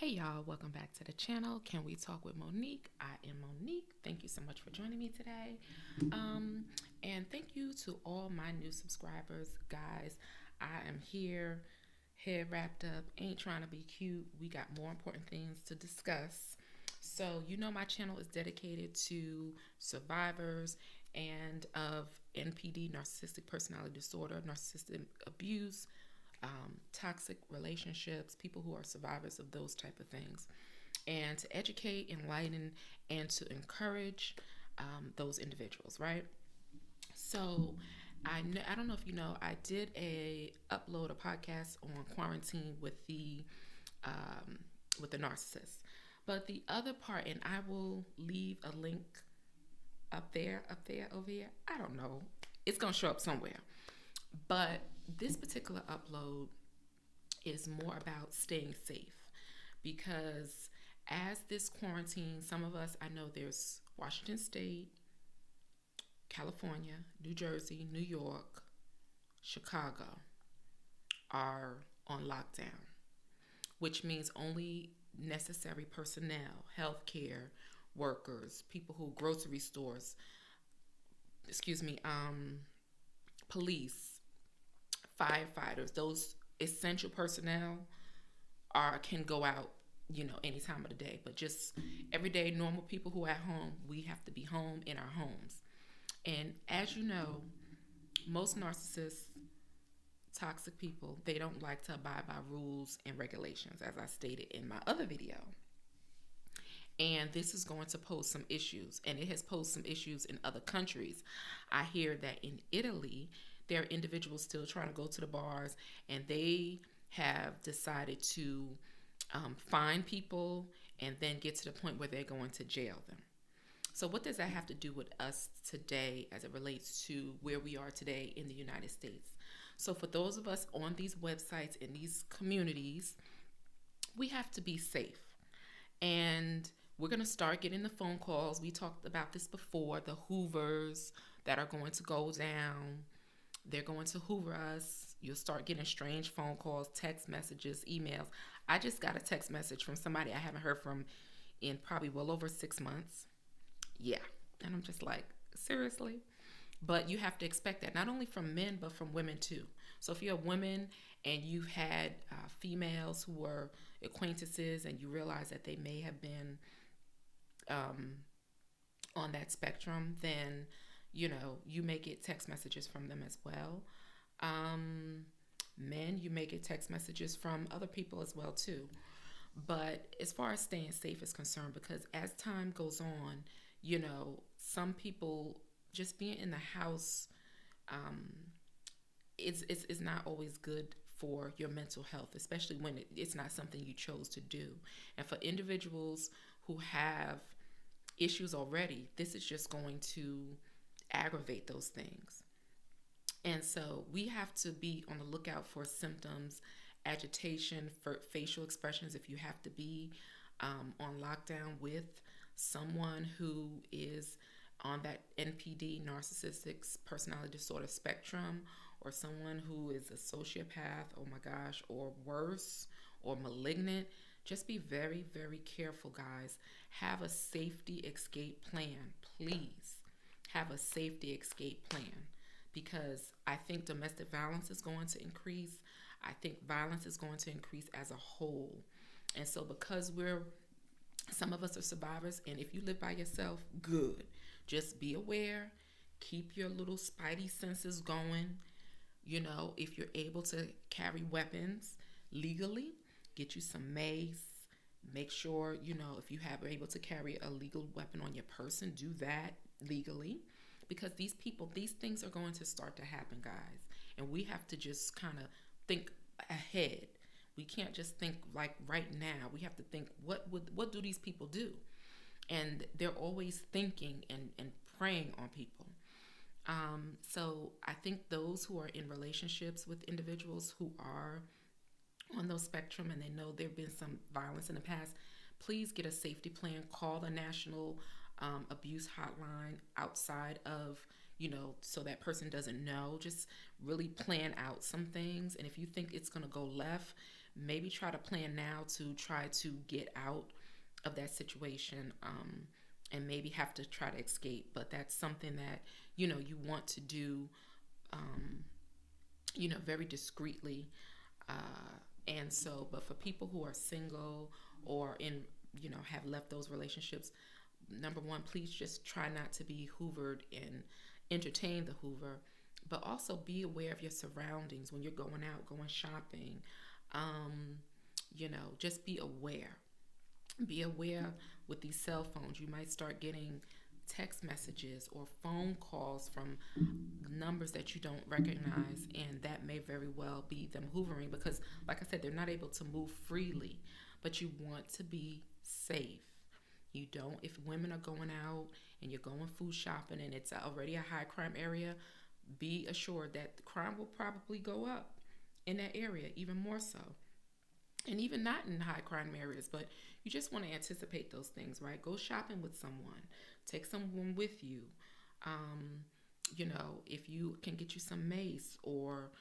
Hey y'all, welcome back to the channel. Can we talk with Monique? I am Monique. Thank you so much for joining me today. And thank you to all my new subscribers. Guys, I am here, head wrapped up, ain't trying to be cute. We got more important things to discuss. So, my channel is dedicated to survivors and of NPD, narcissistic personality disorder, narcissistic abuse, toxic relationships, people who are survivors of those type of things, and to educate, enlighten, and to encourage those individuals, right? So, I don't know if you know, I did upload a podcast on quarantine um, with the narcissist, but the other part, and I will leave a link up there, over here. I don't know. It's gonna show up somewhere. But this particular upload is more about staying safe because as this quarantine, some of us, I know there's Washington State, California, New Jersey, New York, Chicago are on lockdown, which means only necessary personnel, healthcare workers, people who grocery stores, police, firefighters, those essential personnel can go out, any time of the day. But just everyday normal people who are at home, we have to be home in our homes. And as you know, most narcissists, toxic people, they don't like to abide by rules and regulations, as I stated in my other video. And this is going to pose some issues, and it has posed some issues in other countries. I hear that in Italy, there are individuals still trying to go to the bars, and they have decided to fine people and then get to the point where they're going to jail them. So what does that have to do with us today as it relates to where we are today in the United States? So for those of us on these websites, in these communities, we have to be safe. And we're going to start getting the phone calls. We talked about this before, the Hoovers that are going to go down. They're going to Hoover us. You'll start getting strange phone calls, text messages, emails. I just got a text message from somebody I haven't heard from in probably well over 6 months. Yeah. And I'm just like, seriously? But you have to expect that, not only from men, but from women too. So if you're a woman and you've had females who were acquaintances and you realize that they may have been on that spectrum, then, you may get text messages from them as well. Men, you may get text messages from other people as well too. But as far as staying safe is concerned, because as time goes on, some people just being in the house is not always good for your mental health, especially when it's not something you chose to do. And for individuals who have issues already, this is just going to aggravate those things. And so we have to be on the lookout for symptoms, agitation, for facial expressions if you have to be on lockdown with someone who is on that NPD, narcissistic personality disorder spectrum, or someone who is a sociopath, oh my gosh, or worse, or malignant. Just be very, very careful, guys. Have a safety escape plan, please. Have a safety escape plan, because I think domestic violence is going to increase. I think violence is going to increase as a whole. And so because some of us are survivors, and if you live by yourself, good. Just be aware, keep your little spidey senses going. If you're able to carry weapons legally, get you some mace. Make sure, if you are able to carry a legal weapon on your person, do that legally. Because these things are going to start to happen, guys. And we have to just kind of think ahead. We can't just think like right now. We have to think, what do these people do? And they're always thinking and preying on people. So I think those who are in relationships with individuals who are on those spectrum and they know there have been some violence in the past, please get a safety plan. Call the National Abuse Hotline outside of, so that person doesn't know. Just really plan out some things. And if you think it's going to go left, maybe try to plan now to try to get out of that situation, and maybe have to try to escape. But that's something that, you want to do, um, very discreetly. And so, but for people who are single or have left those relationships, number one, please just try not to be hoovered and entertain the hoover, but also be aware of your surroundings when you're going out, going shopping. Um, just be aware. Be aware with these cell phones. You might start getting text messages or phone calls from numbers that you don't recognize, and that may very well be them hoovering because, like I said, they're not able to move freely. But you want to be safe. You don't, if women are going out and you're going food shopping and it's already a high crime area, be assured that the crime will probably go up in that area even more so. And even not in high crime areas, but you just want to anticipate those things, right? Go shopping with someone, take someone with you. Um, if you can get you some mace or,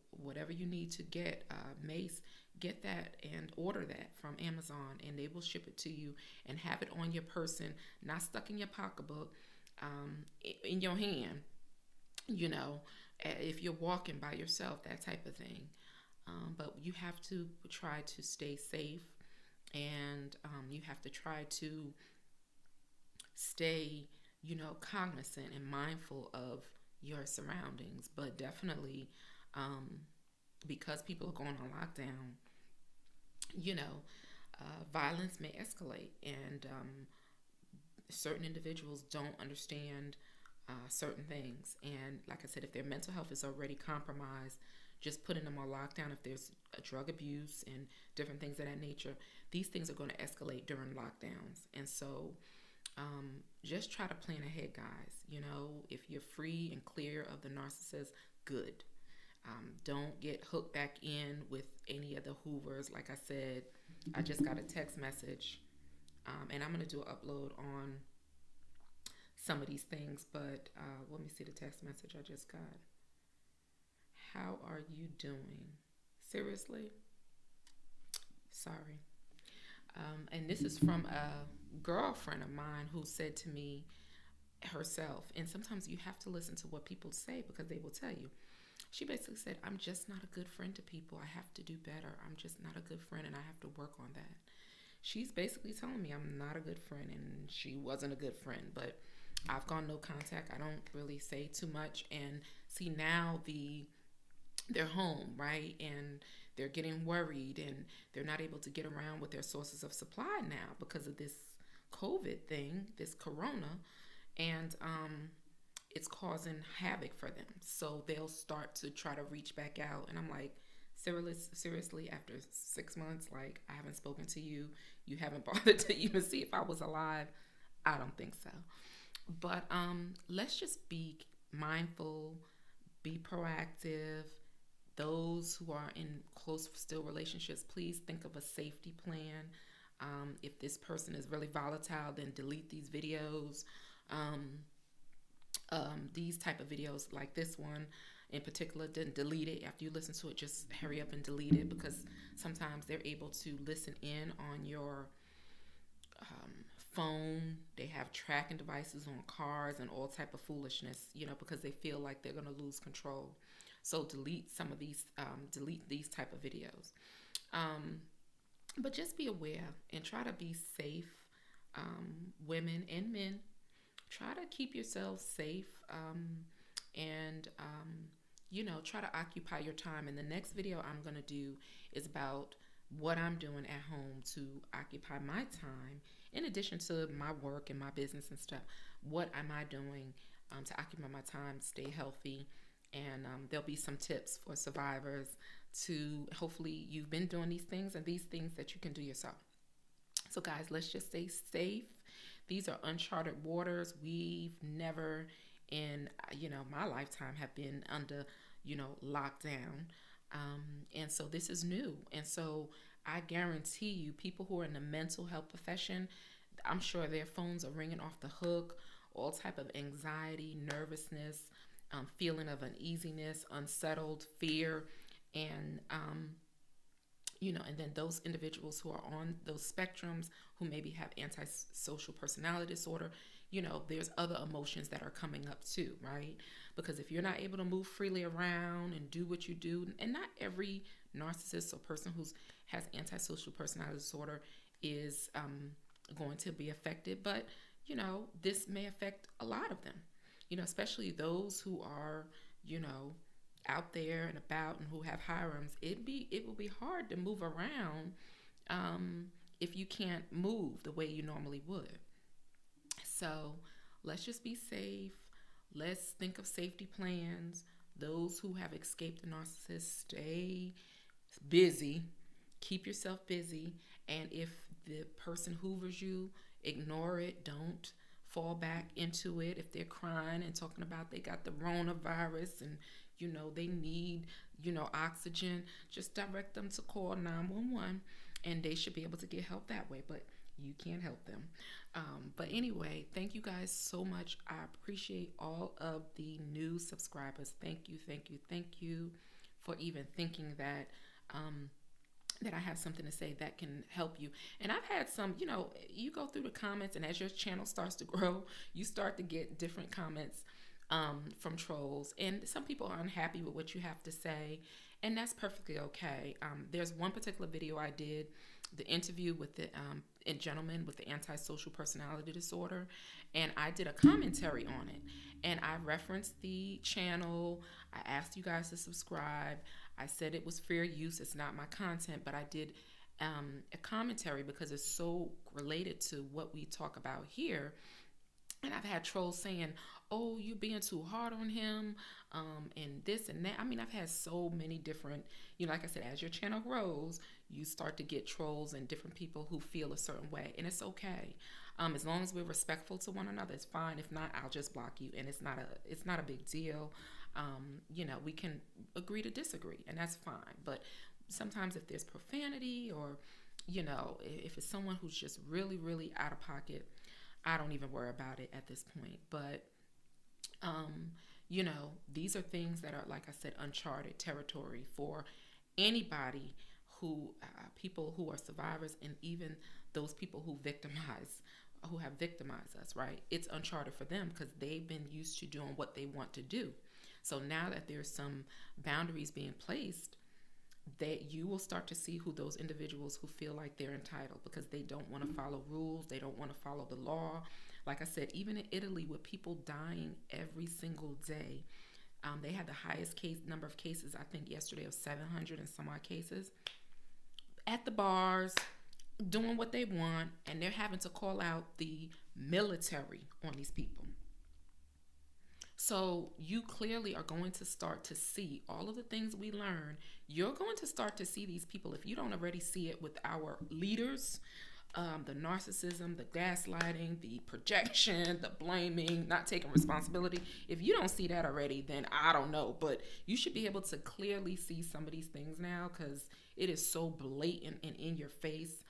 whatever you need to get, mace, get that and order that from Amazon, and they will ship it to you and have it on your person, not stuck in your pocketbook, in your hand, you know, if you're walking by yourself, that type of thing. But you have to try to stay safe, and you have to try to stay, cognizant and mindful of your surroundings. But definitely, um, because people are going on lockdown, you know, violence may escalate, and certain individuals don't understand certain things. And like I said, if their mental health is already compromised, just putting them on lockdown, if there's a drug abuse and different things of that nature, these things are going to escalate during lockdowns. And so just try to plan ahead, guys. If you're free and clear of the narcissist, good. Don't get hooked back in with any of the hoovers. Like I said, I just got a text message, and I'm going to do an upload on some of these things, but let me see the text message I just got. How are you doing? Seriously? Sorry. And this is from a girlfriend of mine who said to me herself, and sometimes you have to listen to what people say because they will tell you. She basically said, I'm just not a good friend to people. I have to do better. I'm just not a good friend, and I have to work on that. She's basically telling me I'm not a good friend, and she wasn't a good friend, but I've gone no contact. I don't really say too much. And see, now they're home, right? And they're getting worried, and they're not able to get around with their sources of supply now because of this COVID thing, this corona, and it's causing havoc for them. So they'll start to try to reach back out, and I'm like, seriously, after 6 months, like, I haven't spoken to you. You haven't bothered to even see if I was alive. I don't think so. But let's just be mindful, be proactive. Those who are in close still relationships, please think of a safety plan. If this person is really volatile, then delete these videos. These type of videos like this one in particular, then delete it. After you listen to it, just hurry up and delete it, because sometimes they're able to listen in on your phone. They have tracking devices on cars and all type of foolishness, because they feel like they're going to lose control. So delete some of these, delete these type of videos. But just be aware and try to be safe. Women and men, try to keep yourselves safe, and try to occupy your time. And the next video I'm going to do is about what I'm doing at home to occupy my time, in addition to my work and my business and stuff. What am I doing to occupy my time, stay healthy? And there'll be some tips for survivors to, hopefully you've been doing these things and these things that you can do yourself. So guys, let's just stay safe. These are uncharted waters. We've never in, my lifetime have been under, lockdown. And so this is new. And so I guarantee you, people who are in the mental health profession, I'm sure their phones are ringing off the hook, all type of anxiety, nervousness, feeling of uneasiness, unsettled, fear, and And then those individuals who are on those spectrums, who maybe have antisocial personality disorder, there's other emotions that are coming up too, right? Because if you're not able to move freely around and do what you do, and not every narcissist or person who has antisocial personality disorder is going to be affected, but this may affect a lot of them, especially those who are, you know, out there and about and who have hirems. It will be hard to move around if you can't move the way you normally would. So let's just be safe. Let's think of safety plans. Those who have escaped the narcissist, stay busy. Keep yourself busy. And if the person hoovers you, ignore it. Don't fall back into it. If they're crying and talking about they got the coronavirus and they need oxygen, just direct them to call 911, and they should be able to get help that way. But you can't help them. But anyway, thank you guys so much. I appreciate all of the new subscribers. Thank you, thank you, thank you for even thinking that that I have something to say that can help you. And I've had some, you go through the comments, and as your channel starts to grow, you start to get different comments from trolls. And some people are unhappy with what you have to say, and that's perfectly okay. There's one particular video I did, the interview with the a gentleman with the antisocial personality disorder, and I did a commentary on it. And I referenced the channel. I asked you guys to subscribe. I said it was fair use. It's not my content, but I did a commentary because it's so related to what we talk about here. And I've had trolls saying, "Oh, you being too hard on him," and this and that. I mean, I've had so many different, like I said, as your channel grows, you start to get trolls and different people who feel a certain way, and it's okay. As long as we're respectful to one another, it's fine. If not, I'll just block you, and it's not a big deal. We can agree to disagree, and that's fine. But sometimes if there's profanity or, if it's someone who's just really, really out of pocket, I don't even worry about it at this point. But, these are things that are, like I said, uncharted territory for anybody people who are survivors, and even those people who have victimized us, right? It's uncharted for them because they've been used to doing what they want to do. So now that there's some boundaries being placed, that you will start to see who those individuals who feel like they're entitled because they don't want to follow rules, they don't want to follow the law. Like I said, even in Italy, with people dying every single day, they had the highest number of cases, I think yesterday, of 700 and some odd cases at the bars, doing what they want, and they're having to call out the military on these people. So you clearly are going to start to see all of the things we learn. You're going to start to see these people, if you don't already see it with our leaders, the narcissism, the gaslighting, the projection, the blaming, not taking responsibility. If you don't see that already, then I don't know. But you should be able to clearly see some of these things now because it is so blatant and in your face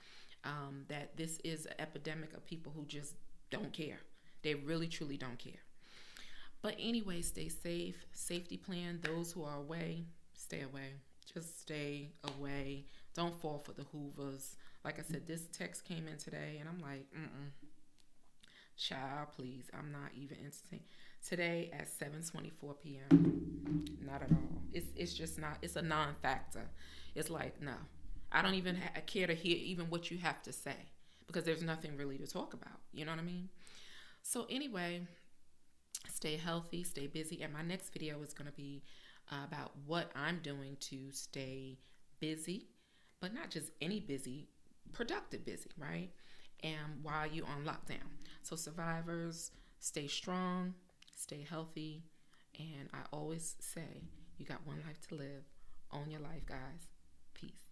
that this is an epidemic of people who just don't care. They really, truly don't care. But anyway, stay safe. Safety plan. Those who are away, stay away. Just stay away. Don't fall for the hoovers. Like I said, this text came in today, and I'm like, child, please. I'm not even entertaining. Today at 7:24 p.m. Not at all. It's just not. It's a non-factor. It's like, no. I don't even care to hear even what you have to say because there's nothing really to talk about. You know what I mean? So anyway, stay healthy, stay busy. And my next video is going to be about what I'm doing to stay busy, but not just any busy, productive busy, right? And while you're on lockdown. So survivors, stay strong, stay healthy. And I always say, you got one life to live. Own your life, guys. Peace.